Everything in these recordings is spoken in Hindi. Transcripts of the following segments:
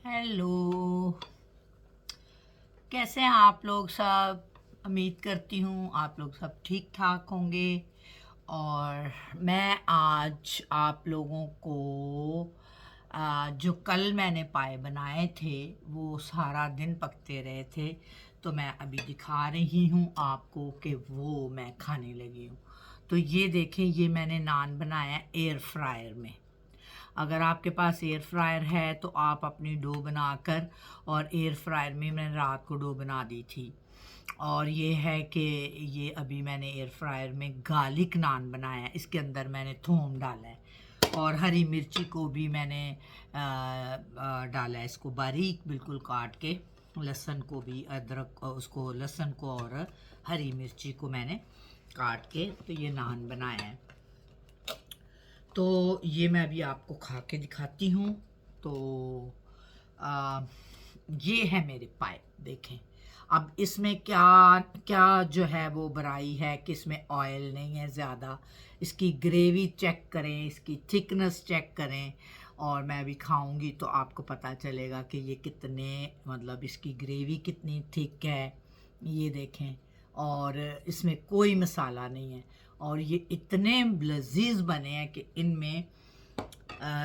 हेलो। कैसे हैं आप लोग सब? उम्मीद करती हूँ आप लोग सब ठीक ठाक होंगे। और मैं आज आप लोगों को जो कल मैंने पाए बनाए थे वो सारा दिन पकते रहे थे, तो मैं अभी दिखा रही हूँ आपको कि वो मैं खाने लगी हूँ। तो ये देखें, ये मैंने नान बनाया एयर फ्रायर में। अगर आपके पास एयर फ्रायर है तो आप अपनी डो बनाकर, और एयर फ्रायर में मैंने रात को डो बना दी थी। और ये है कि ये अभी मैंने एयर फ्रायर में गार्लिक नान बनाया है। इसके अंदर मैंने थूम डाला है और हरी मिर्ची को भी मैंने डाला है, इसको बारीक बिल्कुल काट के। लहसुन को भी, अदरक उसको, लहसुन को और हरी मिर्ची को मैंने काट के तो ये नान बनाया है। तो ये मैं अभी आपको खा के दिखाती हूँ। तो आ, ये है मेरे पाए, देखें। अब इसमें क्या क्या जो है वो बुराई है कि इसमें ऑयल नहीं है ज़्यादा। इसकी ग्रेवी चेक करें, इसकी थिकनेस चेक करें, और मैं अभी खाऊंगी तो आपको पता चलेगा कि ये कितने, मतलब इसकी ग्रेवी कितनी थिक है, ये देखें। और इसमें कोई मसाला नहीं है, और ये इतने लजीज बने हैं कि इनमें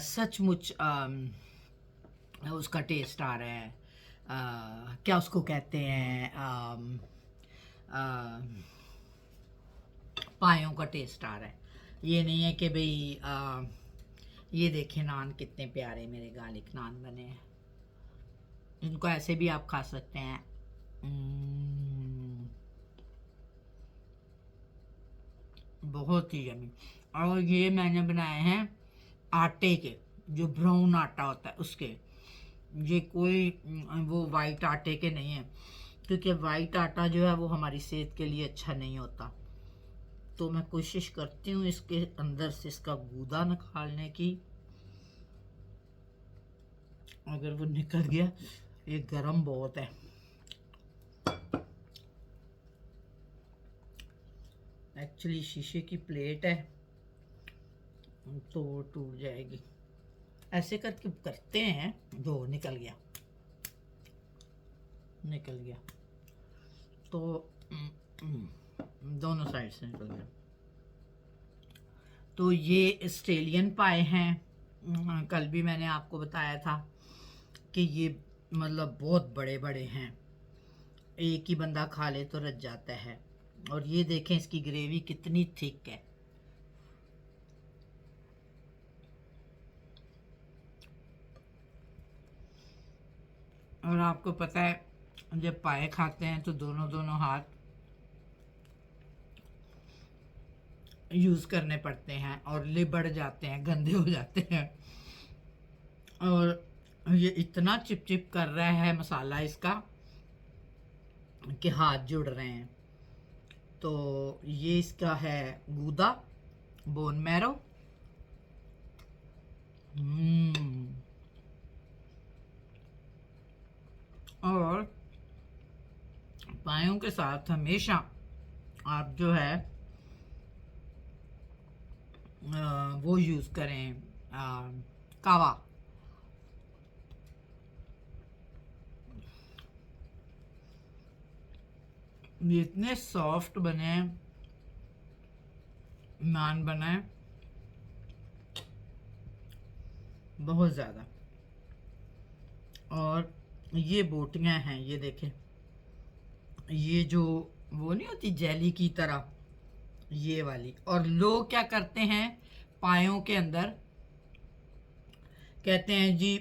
सचमुच उसका टेस्ट आ रहा है। क्या उसको कहते हैं, पायों का टेस्ट आ रहा है। ये नहीं है कि भाई ये देखें नान कितने प्यारे मेरे गार्लिक नान बने हैं। इनको ऐसे भी आप खा सकते हैं। बहुत ही यमी। और ये मैंने बनाए हैं आटे के, जो ब्राउन आटा होता है उसके। ये कोई वो वाइट आटे के नहीं है, क्योंकि वाइट आटा जो है वो हमारी सेहत के लिए अच्छा नहीं होता। तो मैं कोशिश करती हूँ इसके अंदर से इसका गूदा निकालने की। अगर वो निकल गया, ये गरम बहुत है। एक्चुअली शीशे की प्लेट है तो वो टूट जाएगी। ऐसे करके करते हैं। दो निकल गया, निकल गया। तो दोनों साइड से निकल गया। तो ये ऑस्ट्रेलियन पाए हैं। कल भी मैंने आपको बताया था कि ये मतलब बहुत बड़े बड़े हैं, एक ही बंदा खा ले तो रच जाता है। और ये देखें इसकी ग्रेवी कितनी थिक है। और आपको पता है, जब पाए खाते हैं तो दोनों दोनों हाथ यूज़ करने पड़ते हैं और लिबड़ जाते हैं, गंदे हो जाते हैं। और ये इतना चिपचिप कर रहा है मसाला इसका कि हाथ जुड़ रहे हैं। तो ये इसका है गूदा, बोन मैरो। और पायों के साथ हमेशा आप जो है वो यूज़ करें, कावा। ये इतने सॉफ्ट बने, नान बने बहुत ज़्यादा। और ये बोटियां हैं, ये देखें, ये जो वो नहीं होती जेली की तरह, ये वाली। और लोग क्या करते हैं, पायों के अंदर कहते हैं जी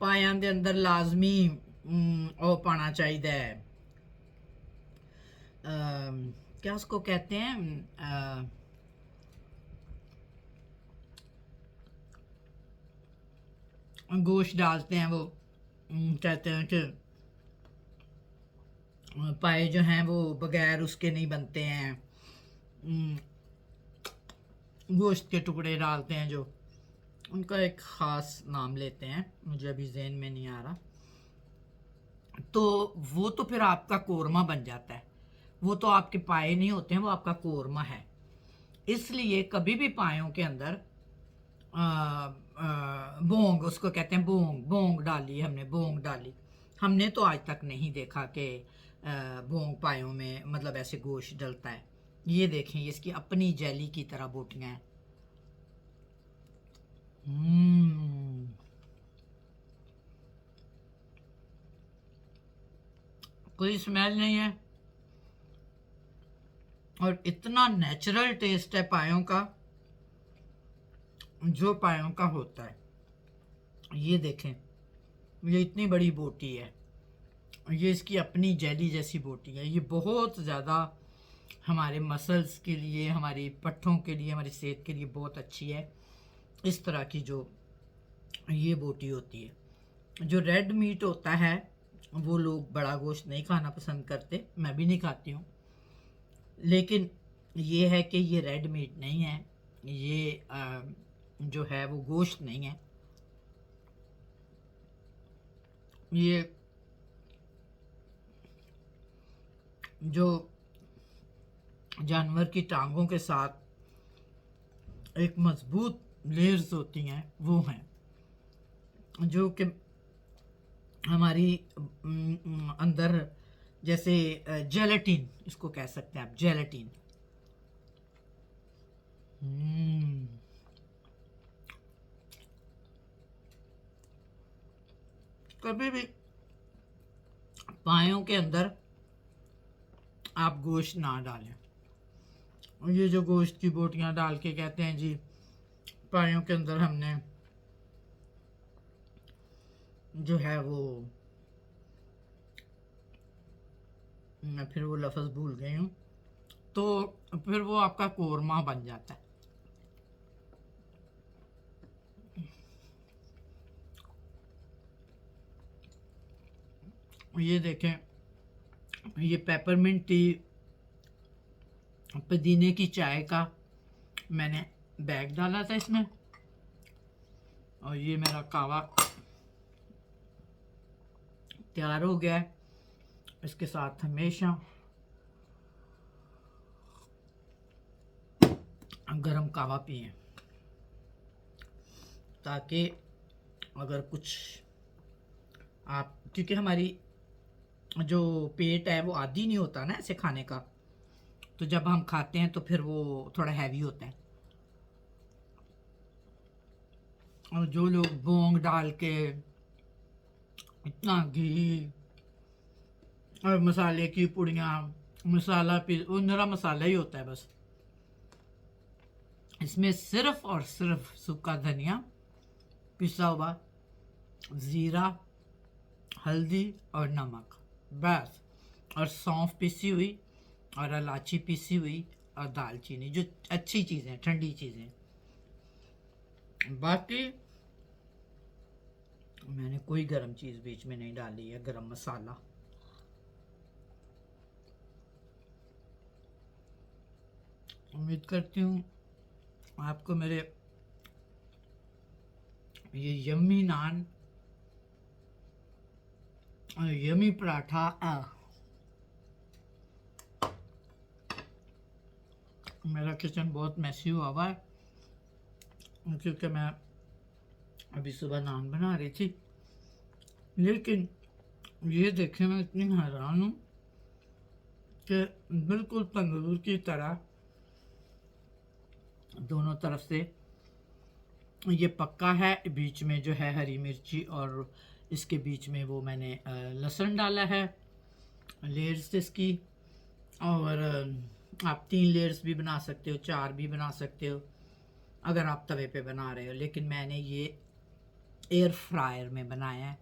पायां दे अंदर लाजमी ओ पाना चाहिए, क्या उसको कहते हैं, गोश्त डालते हैं वो। कहते हैं कि पाए जो हैं वो बगैर उसके नहीं बनते हैं। गोश्त के टुकड़े डालते हैं जो, उनका एक ख़ास नाम लेते हैं, मुझे अभी जहन में नहीं आ रहा। तो वो तो फिर आपका कोरमा बन जाता है। वो तो आपके पाए नहीं होते हैं, वो आपका कोरमा है। इसलिए कभी भी पायों के अंदर बोंग, उसको कहते हैं बोंग, बोंग डाली हमने, बोंग डाली। हमने तो आज तक नहीं देखा कि बोंग पायों में मतलब ऐसे गोश्त डलता है। ये देखें, ये इसकी अपनी जेली की तरह बोटियां हैं। कोई स्मेल नहीं है और इतना नेचुरल टेस्ट है पायों का, जो पायों का होता है। ये देखें, ये इतनी बड़ी बोटी है, ये इसकी अपनी जेली जैसी बोटी है। ये बहुत ज़्यादा हमारे मसल्स के लिए, हमारी पट्ठों के लिए, हमारी सेहत के लिए बहुत अच्छी है। इस तरह की जो ये बोटी होती है। जो रेड मीट होता है वो लोग बड़ा गोश्त नहीं खाना पसंद करते, मैं भी नहीं खाती हूँ। लेकिन ये है कि ये रेड मीट नहीं है, ये जो है वो गोश्त नहीं है। ये जो जानवर की टांगों के साथ एक मजबूत लेयर्स होती हैं वो हैं, जो कि हमारी अंदर जैसे जेलेटिन, इसको कह सकते हैं आप, जेलेटिन। कभी भी पायों के अंदर आप गोश्त ना डालें। ये जो गोश्त की बोटियां डाल के कहते हैं जी पायों के अंदर हमने जो है वो, मैं फिर वो लफ्ज़ भूल गई हूँ, तो फिर वो आपका कोरमा बन जाता है। ये देखें, ये पेपरमिंट टी, पुदीने की चाय का मैंने बैग डाला था इसमें, और ये मेरा कावा तैयार हो गया है। इसके साथ हमेशा गरम कावा पिएं, ताकि अगर कुछ आप, क्योंकि हमारी जो पेट है वो आदी नहीं होता ना ऐसे खाने का, तो जब हम खाते हैं तो फिर वो थोड़ा हैवी होता है। और जो लोग बोंग डाल के इतना घी और मसाले की पुड़ियाँ, मसाला वो निरा मसाला ही होता है बस। इसमें सिर्फ और सिर्फ सूखा धनिया पिसा हुआ, ज़ीरा, हल्दी और नमक, बस। और सौंफ पिसी हुई, और इलायची पिसी हुई, और दालचीनी, जो अच्छी चीज़ें, ठंडी चीज़ें। बाकी मैंने कोई गरम चीज़ बीच में नहीं डाली है, गरम मसाला। उम्मीद करती हूँ आपको मेरे ये यम्मी नान और यम्मी पराठा, मेरा किचन बहुत मैसी हुआ है क्योंकि मैं अभी सुबह नान बना रही थी। लेकिन ये देखें, मैं इतनी हैरान हूँ कि बिल्कुल तंदूर की तरह दोनों तरफ से ये पक्का है। बीच में जो है हरी मिर्ची, और इसके बीच में वो मैंने लहसुन डाला है, लेयर्स इसकी। और आप 3 लेयर्स भी बना सकते हो, 4 भी बना सकते हो अगर आप तवे पे बना रहे हो। लेकिन मैंने ये एयर फ्रायर में बनाया है,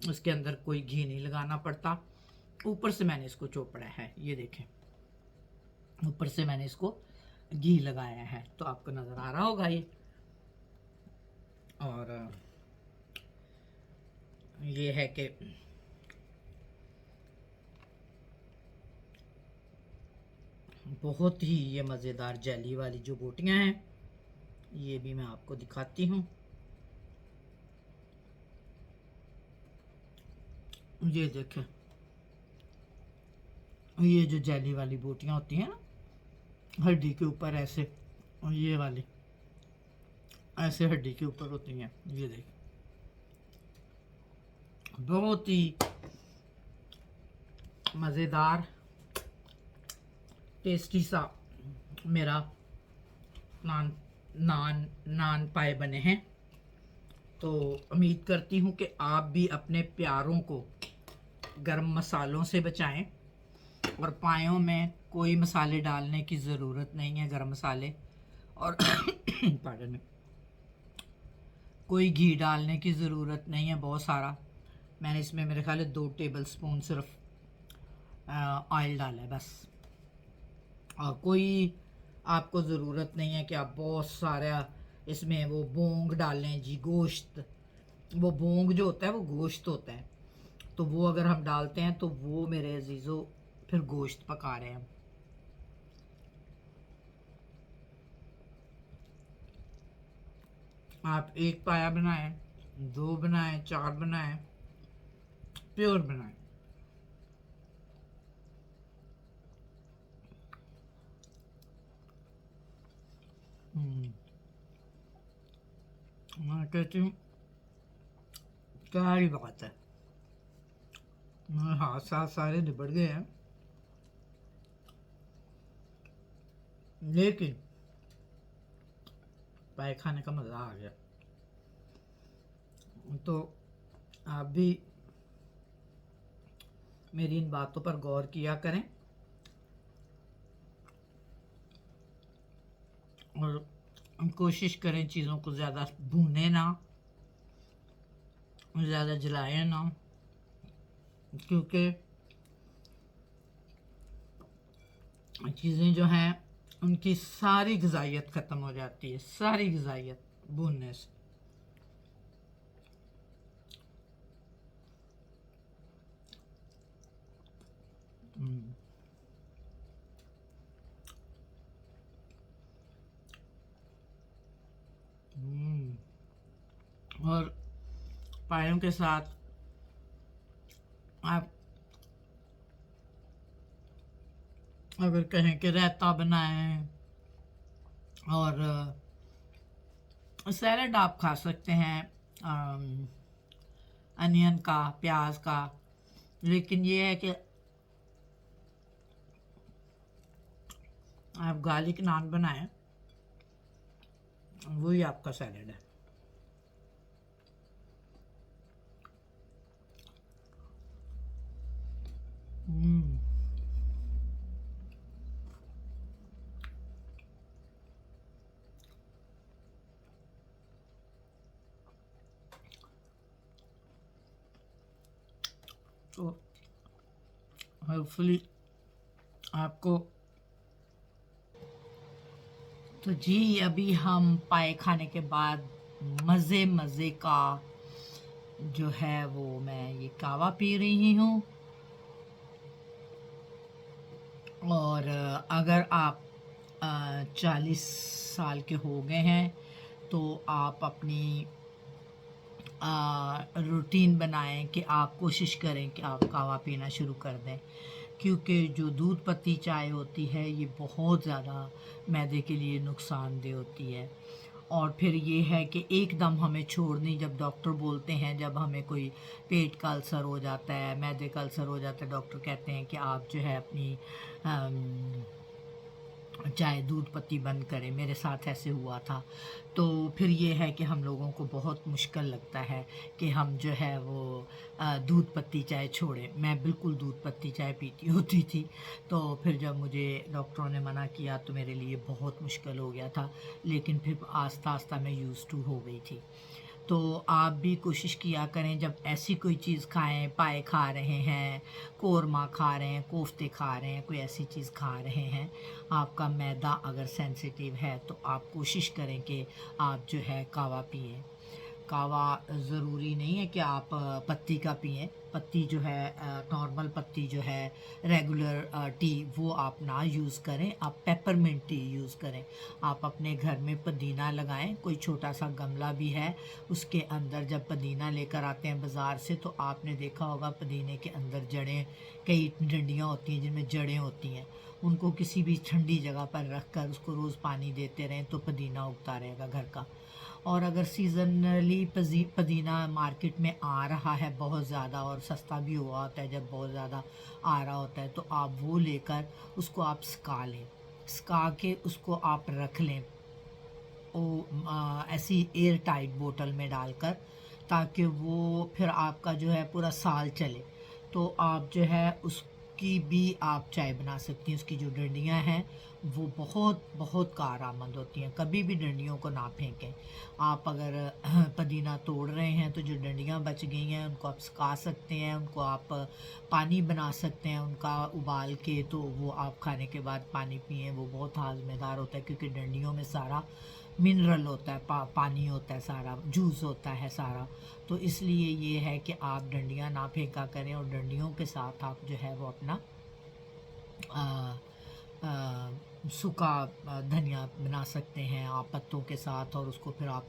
उसके अंदर कोई घी नहीं लगाना पड़ता। ऊपर से मैंने इसको चोपड़ा है, ये देखें, ऊपर से मैंने इसको घी लगाया है, तो आपको नज़र आ रहा होगा ये। और ये है कि बहुत ही ये मज़ेदार जेली वाली जो बोटियां हैं, ये भी मैं आपको दिखाती हूँ। ये देखें, ये जो जेली वाली बोटियां होती हैं ना हड्डी के ऊपर ऐसे, और ये वाली, ऐसे हड्डी के ऊपर होती हैं। ये देख, बहुत ही मज़ेदार टेस्टी सा मेरा नान नान नान पाए बने हैं। तो उम्मीद करती हूँ कि आप भी अपने प्यारों को गरम मसालों से बचाएं, और पायों में कोई मसाले डालने की ज़रूरत नहीं है, गरम मसाले और पार्डन में कोई घी डालने की ज़रूरत नहीं है बहुत सारा। मैंने इसमें मेरे ख्याल है 2 टेबल स्पून सिर्फ ऑयल डाला है बस। और कोई आपको ज़रूरत नहीं है कि आप बहुत सारा इसमें वो बोंग डाल लें जी, गोश्त। वो बोंग जो होता है वो गोश्त होता है, तो वो अगर हम डालते हैं तो वो मेरे अजीज़ों फिर गोश्त पका रहे हैं। आप 1 पाया बनाएं, 2 बनाएं, 4 बनाएं, प्योर बनाएं। मैं कहती हूँ क्या ही बात है, मेरे हाथ साथ सारे निबड़ गए हैं, लेकिन पाए खाने का मज़ा आ गया। तो आप भी मेरी इन बातों पर गौर किया करें और कोशिश करें चीज़ों को ज़्यादा भूने ना, ज़्यादा जलाएं ना, क्योंकि चीज़ें जो हैं उनकी सारी ग़िज़ाइयत ख़त्म हो जाती है, सारी ग़िज़ाइयत भूनने से। और पायों के साथ आप अगर कहें कि रायता बनाएं और सैलड आप खा सकते हैं अनियन का, प्याज का, लेकिन ये है कि आप गार्लिक नान बनाएं, वही आपका सैलड है। तो होपफुली आपको, तो जी अभी हम पाए खाने के बाद मज़े मज़े का जो है वो मैं ये कावा पी रही हूँ। और अगर आप 40 साल के हो गए हैं तो आप अपनी रूटीन बनाएं कि आप कोशिश करें कि आप कावा पीना शुरू कर दें, क्योंकि जो दूध पत्ती चाय होती है ये बहुत ज़्यादा मैदे के लिए नुकसानदेह होती है। और फिर ये है कि एकदम हमें छोड़नी, जब डॉक्टर बोलते हैं, जब हमें कोई पेट का अल्सर हो जाता है, मैदे का अल्सर हो जाता है, डॉक्टर कहते हैं कि आप जो है अपनी चाहे दूध पत्ती बंद करें। मेरे साथ ऐसे हुआ था। तो फिर ये है कि हम लोगों को बहुत मुश्किल लगता है कि हम जो है वो दूध पत्ती चाय छोड़ें। मैं बिल्कुल दूध पत्ती चाय पीती होती थी, तो फिर जब मुझे डॉक्टरों ने मना किया तो मेरे लिए बहुत मुश्किल हो गया था, लेकिन फिर आस्ता आस्ता मैं यूज़ टू हो गई थी। तो आप भी कोशिश किया करें, जब ऐसी कोई चीज़ खाएं, पाए खा रहे हैं, कोरमा खा रहे हैं, कोफ्ते खा रहे हैं, कोई ऐसी चीज़ खा रहे हैं, आपका मैदा अगर सेंसिटिव है तो आप कोशिश करें कि आप जो है कावा पिएं। कावा ज़रूरी नहीं है कि आप पत्ती का पिएं, पत्ती जो है, नॉर्मल पत्ती जो है, रेगुलर टी, वो आप ना यूज़ करें, आप पेपरमिंट टी यूज़ करें। आप अपने घर में पुदीना लगाएं, कोई छोटा सा गमला भी है, उसके अंदर जब पुदीना लेकर आते हैं बाज़ार से, तो आपने देखा होगा पुदीने के अंदर जड़ें, कई डंडियाँ होती हैं जिनमें जड़ें होती हैं, उनको किसी भी ठंडी जगह पर रख कर उसको रोज़ पानी देते रहें तो पुदीना उगता रहेगा घर का। और अगर सीज़नली पुदीना मार्केट में आ रहा है बहुत ज़्यादा और सस्ता भी हुआ होता है, जब बहुत ज़्यादा आ रहा होता है तो आप वो लेकर उसको आप सुखा लें, सुखा के उसको आप रख लें ऐसी एयर टाइट बोतल में डालकर, ताकि वो फिर आपका जो है पूरा साल चले। तो आप जो है उसकी भी आप चाय बना सकती हैं। उसकी जो डंडियाँ हैं वो बहुत बहुत कारआमद होती हैं, कभी भी डंडियों को ना फेंकें। आप अगर पुदीना तोड़ रहे हैं तो जो डंडियाँ बच गई हैं उनको आप सुखा सकते हैं, उनको आप पानी बना सकते हैं उनका उबाल के, तो वो आप खाने के बाद पानी पिएं, वो बहुत हाज़मेदार होता है, क्योंकि डंडियों में सारा मिनरल होता है, पानी होता है, सारा जूस होता है सारा। तो इसलिए ये है कि आप डंडियाँ ना फेंका करें, और डंडियों के साथ आप जो है वो अपना आ, आ, सूखा धनिया बना सकते हैं आप पत्तों के साथ, और उसको फिर आप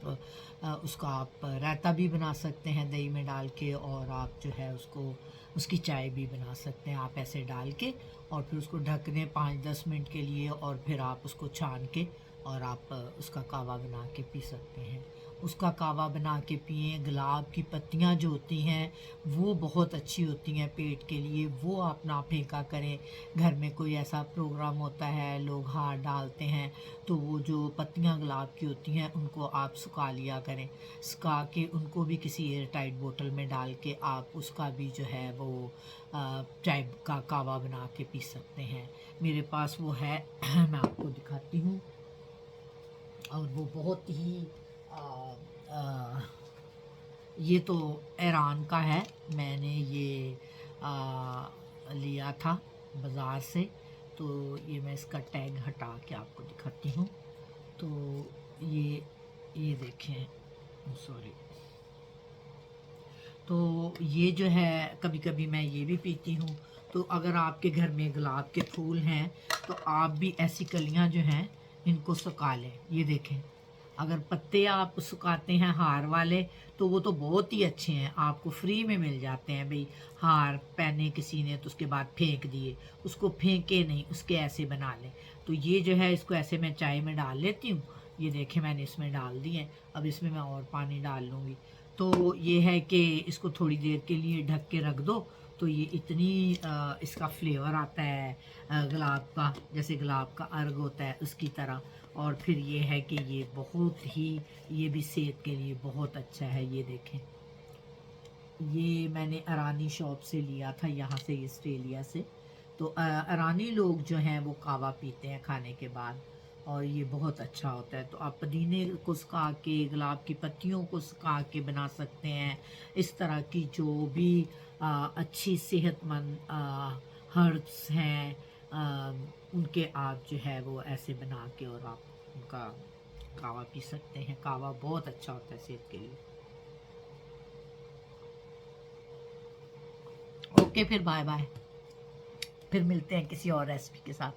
उसका आप रायता भी बना सकते हैं दही में डाल के, और आप जो है उसको उसकी चाय भी बना सकते हैं आप ऐसे डाल के, और फिर उसको ढक दें 5-10 मिनट के लिए, और फिर आप उसको छान के और आप उसका कावा बना के पी सकते हैं। उसका कावा बना के पिएँ। गुलाब की पत्तियाँ जो होती हैं वो बहुत अच्छी होती हैं पेट के लिए, वो आप ना फेंका करें। घर में कोई ऐसा प्रोग्राम होता है, लोग हाथ डालते हैं, तो वो जो पत्तियाँ गुलाब की होती हैं उनको आप सुखा लिया करें। सुखा के उनको भी किसी एयर टाइट बोतल में डाल के आप उसका भी जो है वो चाय का कावा बना के पी सकते हैं। मेरे पास वो है मैं आपको दिखाती हूँ, और वो बहुत ही आ, आ, ये तो ईरान का है। मैंने ये लिया था बाज़ार से, तो ये मैं इसका टैग हटा के आपको दिखाती हूँ। तो ये देखें, सॉरी। तो ये जो है कभी कभी मैं ये भी पीती हूँ। तो अगर आपके घर में गुलाब के फूल हैं तो आप भी ऐसी कलियाँ जो हैं इनको सुखा लें। ये देखें, अगर पत्ते आप सुखाते हैं हार वाले तो वो तो बहुत ही अच्छे हैं, आपको फ्री में मिल जाते हैं। भाई हार पहने किसी ने तो उसके बाद फेंक दिए, उसको फेंके नहीं, उसके ऐसे बना लें। तो ये जो है इसको ऐसे मैं चाय में डाल लेती हूँ। ये देखें मैंने इसमें डाल दिए, अब इसमें मैं और पानी डाल लूँगी। तो ये है कि इसको थोड़ी देर के लिए ढक के रख दो, तो ये इतनी इसका फ्लेवर आता है गुलाब का, जैसे गुलाब का अर्ग होता है उसकी तरह। और फिर ये है कि ये बहुत ही, ये भी सेहत के लिए बहुत अच्छा है। ये देखें, ये मैंने अरानी शॉप से लिया था, यहाँ से, ऑस्ट्रेलिया से। तो अरानी लोग जो हैं वो कावा पीते हैं खाने के बाद, और ये बहुत अच्छा होता है। तो आप पुदीने को सुखा के, गुलाब की पत्तियों को सुखा के बना सकते हैं। इस तरह की जो भी अच्छी सेहतमंद हर्ब्स हैं, उनके आप जो है वो ऐसे बना के और आप उनका कावा पी सकते हैं। कावा बहुत अच्छा होता है सेहत के लिए। ओके, फिर बाय बाय, फिर मिलते हैं किसी और रेसिपी के साथ।